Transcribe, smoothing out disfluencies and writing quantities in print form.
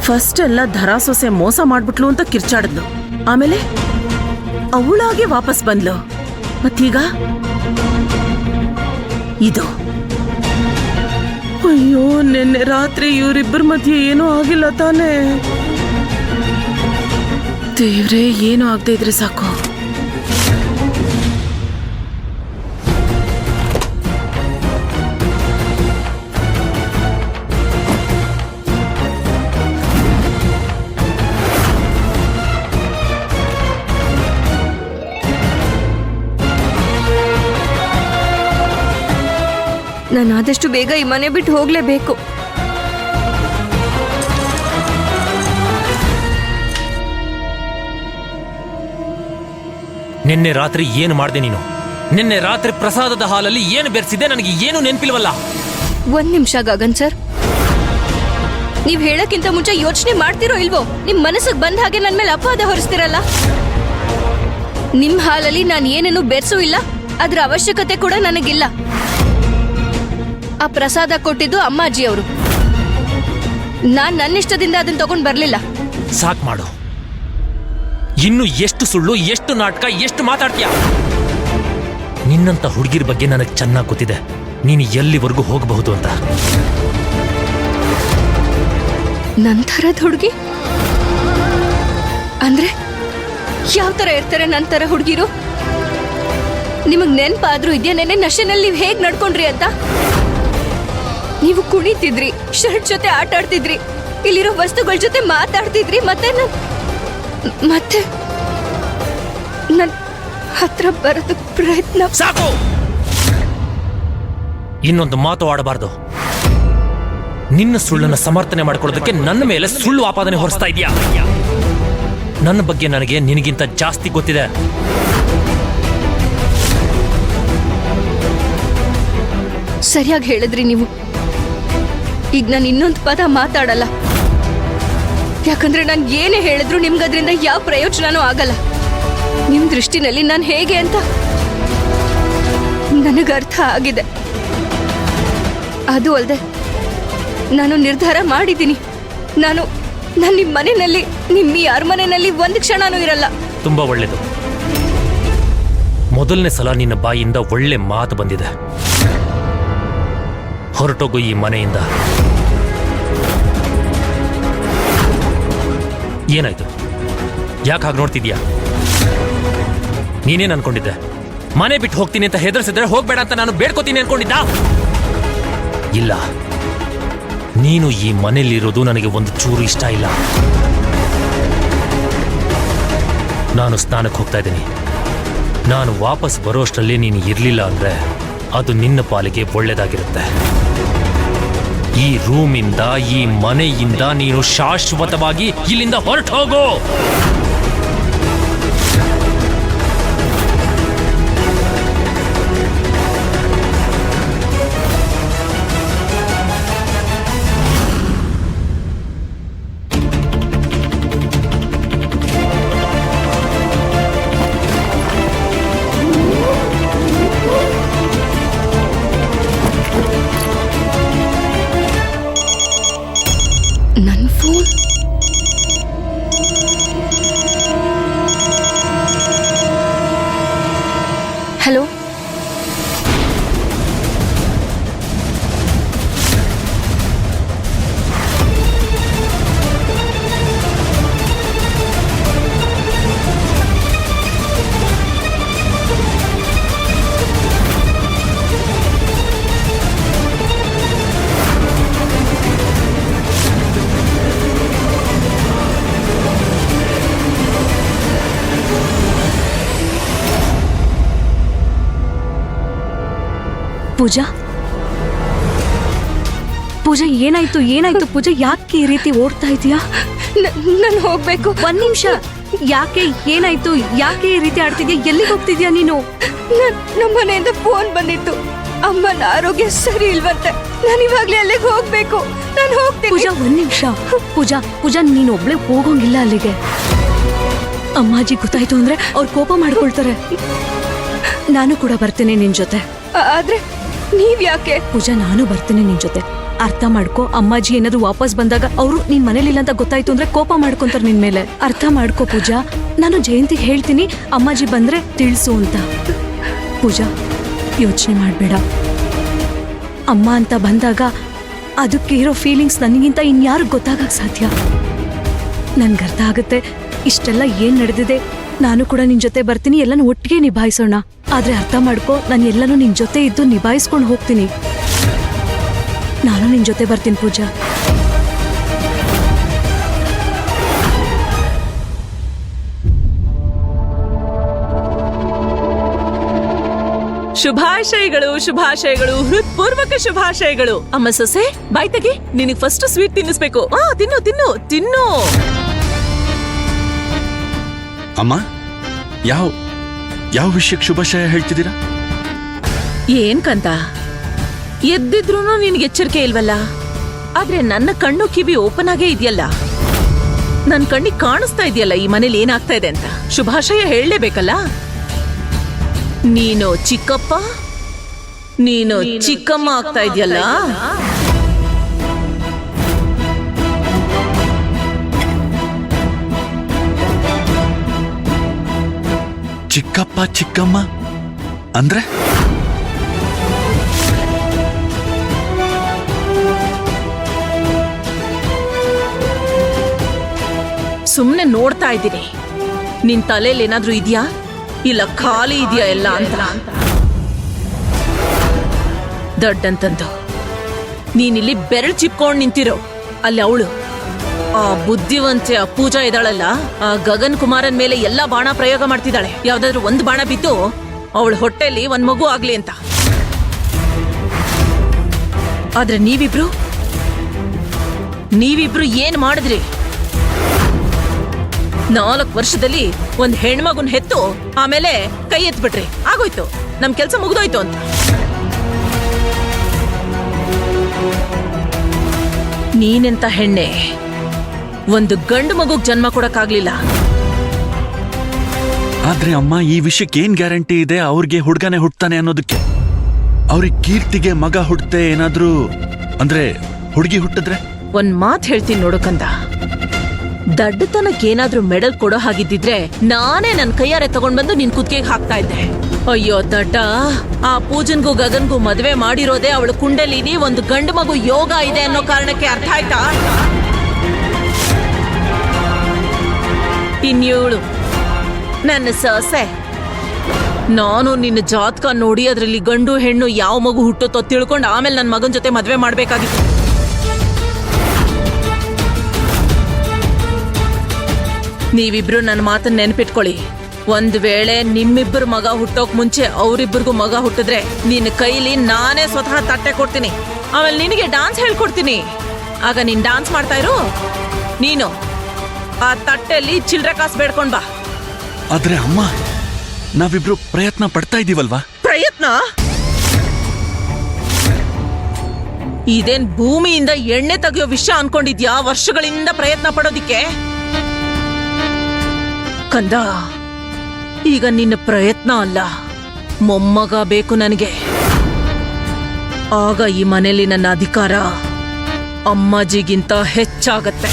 First ಎಲ್ಲ ಧರಾಸೊಸೆ ಮೋಸ ಮಾಡ್ಬಿಟ್ಲು ಅಂತ ಕಿರ್ಚಾಡಿದ್ಲು. ಆಮೇಲೆ ಅವಳಾಗೆ ವಾಪಸ್ ಬಂದ್ಲು. ಮತ್ತೀಗ ಇದು. ಅಯ್ಯೋ, ನಿನ್ನೆ ರಾತ್ರಿ ಇವರಿಬ್ಬರ ಮಧ್ಯೆ ಏನೂ ಆಗಿಲ್ಲ ತಾನೇ? ದೇವ್ರೇ, ಏನೂ ಆಗದೆ ಇದ್ರೆ ಸಾಕು. ನಾನು ಆದಷ್ಟು ಬೇಗ ಈ ಮನೆ ಬಿಟ್ಟು ಹೋಗ್ಲೇಬೇಕು. ನಿನ್ನೆ ರಾತ್ರಿ ಏನು ಮಾಡಿದೆ ನೀನು? ನಿನ್ನೆ ರಾತ್ರಿ ಪ್ರಸಾದದ ಹಾಲಲ್ಲಿ ಏನು ಬೆರೆಸಿದೆ ನನಗೆ ಏನು ನೆನಪಿಲ್ವಲ್ಲ. ಒಂದ್ ನಿಮಿಷ ಗಗನ್ ಸರ್, ನೀವ್ ಹೇಳಕ್ಕಿಂತ ಮುಂಚೆ ಯೋಚನೆ ಮಾಡ್ತಿರೋ ಇಲ್ವೋ? ನಿಮ್ ಮನಸ್ಸಿಗೆ ಬಂದ ಹಾಗೆ ನನ್ ಮೇಲೆ ಅಪವಾದ ಹೊರಿಸ್ತಿರಲ್ಲ. ನಿಮ್ ಹಾಲಲ್ಲಿ ನಾನು ಏನೇನು ಬೆರೆಸೂ ಇಲ್ಲ, ಅದ್ರ ಅವಶ್ಯಕತೆ ಕೂಡ ನನಗಿಲ್ಲ. ಆ ಪ್ರಸಾದ ಕೊಟ್ಟಿದ್ದು ಅಮ್ಮಾಜಿ ಅವರು. ನಾನ್ ನನ್ನಿಷ್ಟದಿಂದ ಅದನ್ನ ತಗೊಂಡ್ ಬರ್ಲಿಲ್ಲ. ಸಾಕ್ ಮಾಡು. ಇನ್ನು ಎಷ್ಟು ಸುಳ್ಳು, ಎಷ್ಟು ನಾಟಕ, ಎಷ್ಟು ಮಾತಾಡ್ತೀಯ? ನಿನ್ನಂತ ಹುಡುಗಿರ ಬಗ್ಗೆ ನನಗೆ ಚೆನ್ನಾಗಿ ಗೊತ್ತಿದೆ, ನೀನು ಎಲ್ಲಿವರೆಗೂ ಹೋಗಬಹುದು ಅಂತ. ನಂತರದ ಹುಡುಗಿ ಅಂದ್ರೆ ಯಾವ ತರ ಇರ್ತಾರೆ ನಂತರ ಹುಡುಗಿರು? ನಿಮಗ್ ನೆನ್ಪಾದ್ರೂ ಇದೆಯಾ ನೆನ್ನೆ ನಶೆನಲ್ಲಿ ನೀವ್ ಹೇಗ್ ನಡ್ಕೊಂಡ್ರಿ ಅಂತ? ನೀವು ಕುಣಿತಿದ್ರಿ, ಶರ್ಟ್ ಜೊತೆ ಆಟ ಆಡ್ತಿದ್ರಿ, ಇಲ್ಲಿರೋ ವಸ್ತುಗಳ ಜೊತೆ ಮಾತಾಡ್ತಿದ್ರಿ, ಮತ್ತೆ ನನ್ ಹತ್ರ ಬರೋದು ಪ್ರಯತ್ನ. ಸಾಕು, ಇನ್ನೊಂದು ಮಾತು ಆಡಬಾರ್ದು. ನಿನ್ನ ಸುಳ್ಳನ್ನು ಸಮರ್ಥನೆ ಮಾಡ್ಕೊಳ್ಳೋದಕ್ಕೆ ನನ್ನ ಮೇಲೆ ಸುಳ್ಳು ಆಪಾದನೆ ಹೊರಿಸ್ತಾ ಇದೆಯಾ? ನನ್ನ ಬಗ್ಗೆ ನನಗೆ ನಿನಗಿಂತ ಜಾಸ್ತಿ ಗೊತ್ತಿದೆ. ಸರಿಯಾಗಿ ಹೇಳಿದ್ರಿ ನೀವು. ಈಗ ನಾನು ಇನ್ನೊಂದು ಪದ ಮಾತಾಡಲ್ಲ, ಯಾಕಂದ್ರೆ ನಾನು ಏನೇ ಹೇಳಿದ್ರು ನಿಮ್ಗದ್ರಿಂದ ಯಾವ ಪ್ರಯೋಜನನೂ ಆಗಲ್ಲ. ನಿಮ್ ದೃಷ್ಟಿನಲ್ಲಿ ನಾನು ಹೇಗೆ ಅಂತ ನನಗೆ ಅರ್ಥ ಆಗಿದೆ. ಅದು ಅಲ್ಲದೆ ನಾನು ನಿರ್ಧಾರ ಮಾಡಿದ್ದೀನಿ. ನಾನು ನಿಮ್ಮ ಮನೆಯಲ್ಲಿ, ನಿಮ್ಮ ಯಾರ ಮನೆಯಲ್ಲಿ ಒಂದು ಕ್ಷಣನೂ ಇರಲ್ಲ. ತುಂಬಾ ಒಳ್ಳೇದು. ಮೊದಲನೇ ಸಲ ನಿನ್ನ ಬಾಯಿಯಿಂದ ಒಳ್ಳೆ ಮಾತು ಬಂದಿದೆ. ಹೊರಟೋಗು ಈ ಮನೆಯಿಂದ. ಏನಾಯ್ತು? ಯಾಕೆ ಹಾಗೆ ನೋಡ್ತಿದ್ಯಾ? ನೀನೇನ್ ಅನ್ಕೊಂಡಿದ್ದೆ? ಮನೆ ಬಿಟ್ಟು ಹೋಗ್ತೀನಿ ಅಂತ ಹೆದರ್ಸಿದ್ರೆ ಹೋಗ್ಬೇಡ ಅಂತ ನಾನು ಬೇಡ್ಕೋತೀನಿ ಅನ್ಕೊಂಡಿದ್ದ? ಇಲ್ಲ, ನೀನು ಈ ಮನೆಯಲ್ಲಿರೋದು ನನಗೆ ಒಂದು ಚೂರು ಇಷ್ಟ ಇಲ್ಲ. ನಾನು ಸ್ನಾನಕ್ಕೆ ಹೋಗ್ತಾ ಇದ್ದೀನಿ. ನಾನು ವಾಪಸ್ ಬರೋಷ್ಟರಲ್ಲಿ ನೀನು ಇರಲಿಲ್ಲ ಅಂದ್ರೆ ಅದು ನಿನ್ನ ಪಾಲಿಗೆ ಒಳ್ಳೆಯದಾಗಿರುತ್ತೆ. ಈ ರೂಮಿಂದ, ಈ ಮನೆಯಿಂದ ನೀನು ಶಾಶ್ವತವಾಗಿ ಇಲ್ಲಿಂದ ಹೊರಟು ಹೋಗು. ನನ್ನ ಫೋನ್. ಹಲೋ, ಪೂಜಾ, ಪೂಜಾ ಏನಾಯ್ತು? ಏನಾಯ್ತು ಪೂಜಾ? ಯಾಕೆ ಈ ರೀತಿ ಓಡ್ತಾ ಇದೀಯಾ? ನಾನು ಹೋಗ್ಬೇಕು. ಒಂದ್ ನಿಮಿಷ. ಯಾಕೆ? ಏನಾಯ್ತು? ಯಾಕೆ ಈ ರೀತಿ ಆಡ್ತಿದ್ಯಾ? ಎಲ್ಲಿಗೆ ಹೋಗ್ತಿದ್ಯಾ ನೀನು? ನಮ್ಮ ಮನೆಯಿಂದ ಫೋನ್ ಬಂದಿತ್ತು. ಅಮ್ಮನ ಆರೋಗ್ಯ ಸರಿ ಇಲ್ವಂತೆ. ನಾನು ಇವಾಗ್ಲೇ ಅಲ್ಲಿಗೆ ಹೋಗ್ಬೇಕು. ನಾನು ಹೋಗ್ತೀನಿ. ಪೂಜಾ, ಒಂದ್ ನಿಮಿಷ. ಪೂಜಾ ನೀನ್ ಒಬ್ಳೆ ಹೋಗೋಂಗಿಲ್ಲ ಅಲ್ಲಿಗೆ. ಅಮ್ಮಾಜಿ ಗೊತ್ತಾಯ್ತು ಅಂದ್ರೆ ಅವ್ರು ಕೋಪ ಮಾಡ್ಕೊಳ್ತಾರೆ. ನಾನು ಕೂಡ ಬರ್ತೀನಿ ನಿನ್ ಜೊತೆ. ಆದ್ರೆ ನೀವ್ ಯಾಕೆ? ಪೂಜಾ, ನಾನು ಬರ್ತೀನಿ ನಿನ್ ಜೊತೆ. ಅರ್ಥ ಮಾಡ್ಕೋ. ಅಮ್ಮಾಜಿ ಏನಾದ್ರು ವಾಪಸ್ ಬಂದಾಗ ಅವರು ನೀನ್ ಮನೇಲಿಲ್ಲ ಅಂತ ಗೊತ್ತಾಯ್ತು ಅಂದ್ರೆ ಕೋಪ ಮಾಡ್ಕೊಂತಾರೆ ನಿನ್ ಮೇಲೆ. ಅರ್ಥ ಮಾಡ್ಕೋ ಪೂಜಾ. ನಾನು ಜಯಂತಿಗೆ ಹೇಳ್ತೀನಿ ಅಮ್ಮಾಜಿ ಬಂದ್ರೆ ತಿಳಿಸು ಅಂತ. ಪೂಜಾ, ಯೋಚನೆ ಮಾಡ್ಬೇಡ. ಅಮ್ಮ ಅಂತ ಬಂದಾಗ ಅದಕ್ಕೆ ಇರೋ ಫೀಲಿಂಗ್ಸ್ ನನಗಿಂತ ಇನ್ಯಾರು ಗೊತ್ತಾಗಕ್ ಸಾಧ್ಯ? ನನ್ಗೆ ಅರ್ಥ ಆಗುತ್ತೆ ಇಷ್ಟೆಲ್ಲ ಏನ್ ನಡೆದಿದೆ. ನಾನು ಕೂಡ ನಿನ್ ಜೊತೆ ಬರ್ತೀನಿ, ಎಲ್ಲನೂ ಒಟ್ಟಿಗೆ ನಿಭಾಯಿಸೋಣ. ಆದ್ರೆ ಅರ್ಥ ಮಾಡ್ಕೋ, ನಾನು ಎಲ್ಲನೂ ನಿನ್ ಜೊತೆ ಇದ್ದು ನಿಭಾಯಿಸ್ಕೊಂಡು ಹೋಗ್ತೀನಿ. ನಾನು ನಿನ್ ಜೊತೆ ಬರ್ತೀನಿ ಪೂಜಾ. ಶುಭಾಶಯಗಳು, ಶುಭಾಶಯಗಳು, ಹೃತ್ಪೂರ್ವಕ ಶುಭಾಶಯಗಳು. ಅಮ್ಮ ಸೊಸೆ, ಬಾಯ್ ತೆಗಿ, ನಿನಗ್ ಫಸ್ಟ್ ಸ್ವೀಟ್ ತಿನ್ನಿಸ್ಬೇಕು. ತಿನ್ನು ತಿನ್ನು ತಿನ್ನು. ಅಮ್ಮ, ಯಾವ ಯಾವ ವಿಷಯಕ್ಕೆ ಶುಭಾಶಯ ಹೇಳ್ತಿದ್ದೀರಾ? ಏನ್ ಕಂದ, ಎದ್ದಿದ್ರು ನಿನ್ಗೆ ಎಚ್ಚರಿಕೆ ಇಲ್ವಲ್ಲ? ಆದ್ರೆ ನನ್ನ ಕಣ್ಣು ಕಿವಿ ಓಪನ್ ಆಗೇ ಇದೆಯಲ್ಲ. ನನ್ ಕಣ್ಣಿಗೆ ಕಾಣಿಸ್ತಾ ಇದೆಯಲ್ಲ ಈ ಮನೇಲಿ ಏನಾಗ್ತಾ ಇದೆ ಅಂತ. ಶುಭಾಶಯ ಹೇಳಲೇಬೇಕಲ್ಲ. ನೀನು ಚಿಕ್ಕಪ್ಪ, ನೀನು ಚಿಕ್ಕಮ್ಮ ಆಗ್ತಾ ಇದೆಯಲ್ಲ. ಚಿಕ್ಕಪ್ಪ ಚಿಕ್ಕಮ್ಮ ಅಂದ್ರೆ? ಸುಮ್ನೆ ನೋಡ್ತಾ ಇದ್ದೀನಿ. ನಿನ್ ತಲೆಯಲ್ಲಿ ಏನಾದ್ರೂ ಇದೆಯಾ, ಇಲ್ಲ ಖಾಲಿ ಇದೆಯಾ ಎಲ್ಲ ಅಂತ. ದೊಡ್ಡಂತಂದು ನೀನಿಲ್ಲಿ ಬೆರಳು ಚಿಪ್ಕೊಂಡ್ ನಿಂತಿರೋ. ಅಲ್ಲಿ ಅವಳು, ಆ ಬುದ್ಧಿವಂತೆ ಆ ಪೂಜಾ ಇದ್ದಾಳಲ್ಲ, ಆ ಗಗನ್ ಕುಮಾರನ್ ಮೇಲೆ ಎಲ್ಲಾ ಬಾಣ ಪ್ರಯೋಗ ಮಾಡ್ತಿದ್ದಾಳೆ. ಯಾವ್ದಾದ್ರು ಒಂದು ಬಾಣ ಬಿದ್ದು ಅವಳ ಹೊಟ್ಟೆಲಿ ಒಂದ್ ಮಗು ಆಗ್ಲಿ ಅಂತ. ಆದ್ರೆ ನೀವಿಬ್ರು ಏನ್ ಮಾಡಿದ್ರಿ? 4 ವರ್ಷದಲ್ಲಿ ಒಂದ್ ಹೆಣ್ಮಗುನ್ ಹೆತ್ತು ಆಮೇಲೆ ಕೈ ಎತ್ಬಿಟ್ರಿ. ಆಗೋಯ್ತು, ನಮ್ ಕೆಲ್ಸ ಮುಗ್ದೋಯ್ತು ಅಂತ. ನೀನೆಂತ ಹೆಣ್ಣೆ, ಒಂದು ಗಂಡು ಮಗುಗ್ ಜನ್ಮ ಕೊಡಕ್ಕಾಗ್ಲಿಲ್ಲ. ಆದ್ರೆ ಅಮ್ಮ, ಈ ವಿಷಯಕ್ಕೆ ಏನ್ ಗ್ಯಾರಂಟಿ ಇದೆ ಅವ್ರಿಗೆ ಹುಡ್ಗನೆ ಹುಟ್ತಾನೆ ಅನ್ನೋದಕ್ಕೆ? ಅವ್ರಿಗೆ ಕೀರ್ತಿಗೆ ಮಗ ಹುಟ್ಟತೆ ಏನಾದ್ರೂ ಅಂದ್ರೆ ಹುಡುಗಿ ಹುಟ್ಟಿದ್ರೆ? ಒಂದ್ ಮಾತ್ ಹೇಳ್ತೀನಿ ನೋಡಕಂದ, ದಡ್ಡತನಕ್ಕೇನಾದ್ರೂ ಮೆಡಲ್ ಕೊಡೋ ಹಾಗಿದ್ದಿದ್ರೆ ನಾನೇ ನನ್ ಕೈಯಾರೆ ತಗೊಂಡ್ ಬಂದು ನಿನ್ ಕುತ್ತಿಗೆಗೆ ಹಾಕ್ತಾ ಇದ್ದೆ. ಅಯ್ಯೋ ದಡ್ಡ, ಆ ಪೂಜನ್ಗೂ ಗಗನ್ಗೂ ಮದ್ವೆ ಮಾಡಿರೋದೇ ಅವಳು ಕುಂಡಲಿನಿ ಒಂದು ಗಂಡು ಮಗು ಯೋಗ ಇದೆ ಅನ್ನೋ ಕಾರಣಕ್ಕೆ. ಅರ್ಥ ಆಯ್ತಾ? ಇನ್ಯೂಳು ನನ್ನ ಸೊಸೆ. ನಾನು ನಿನ್ನ ಜಾತಕ ನೋಡಿ ಅದ್ರಲ್ಲಿ ಗಂಡು ಹೆಣ್ಣು ಯಾವ ಮಗು ಹುಟ್ಟುತ್ತೋ ತಿಳ್ಕೊಂಡು ಆಮೇಲೆ ನನ್ನ ಮಗನ್ ಜೊತೆ ಮದ್ವೆ ಮಾಡ್ಬೇಕಾಗಿತ್ತು. ನೀವಿಬ್ರು ನನ್ನ ಮಾತನ್ನ ನೆನ್ಪಿಟ್ಕೊಳ್ಳಿ. ಒಂದ್ ವೇಳೆ ನಿಮ್ಮಿಬ್ಬರು ಮಗ ಹುಟ್ಟೋಕ್ ಮುಂಚೆ ಅವರಿಬ್ಬರಿಗೂ ಮಗ ಹುಟ್ಟಿದ್ರೆ ನಿನ್ನ ಕೈಲಿ ನಾನೇ ಸ್ವತಃ ತಟ್ಟೆ ಕೊಡ್ತೀನಿ. ಆಮೇಲೆ ನಿನಗೆ ಡಾನ್ಸ್ ಹೇಳ್ಕೊಡ್ತೀನಿ. ಆಗ ನೀನ್ ಡಾನ್ಸ್ ಮಾಡ್ತಾ ಇರು. ನೀನು ಆ ತಟ್ಟೆಯಲ್ಲಿ ಚಿಲ್ಡ್ರೆ ಕಾಸು ಬೇಡ್ಕೊಂಡ್ ಬಾ. ಆದ್ರೆ ಅಮ್ಮ, ನಾವಿಬ್ರು ಪ್ರಯತ್ನ ಪಡ್ತಾ ಇದೀವಲ್ವಾ? ಪ್ರಯತ್ನ? ಇದೇನ್ ಭೂಮಿಯಿಂದ ಎಣ್ಣೆ ತೆಗೆಯೋ ವಿಷಯ ಅನ್ಕೊಂಡಿದ್ಯಾ? ವರ್ಷಗಳಿಂದ ಪ್ರಯತ್ನ ಪಡೋದಿಕ್ಕೆ. ಕಂದ, ಈಗ ನಿನ್ನ ಪ್ರಯತ್ನ ಅಲ್ಲ, ಮೊಮ್ಮಗ ಬೇಕು ನನಗೆ. ಆಗ ಈ ಮನೆಯಲ್ಲಿ ನನ್ನ ಅಧಿಕಾರ ಅಮ್ಮಾಜಿಗಿಂತ ಹೆಚ್ಚಾಗತ್ತೆ.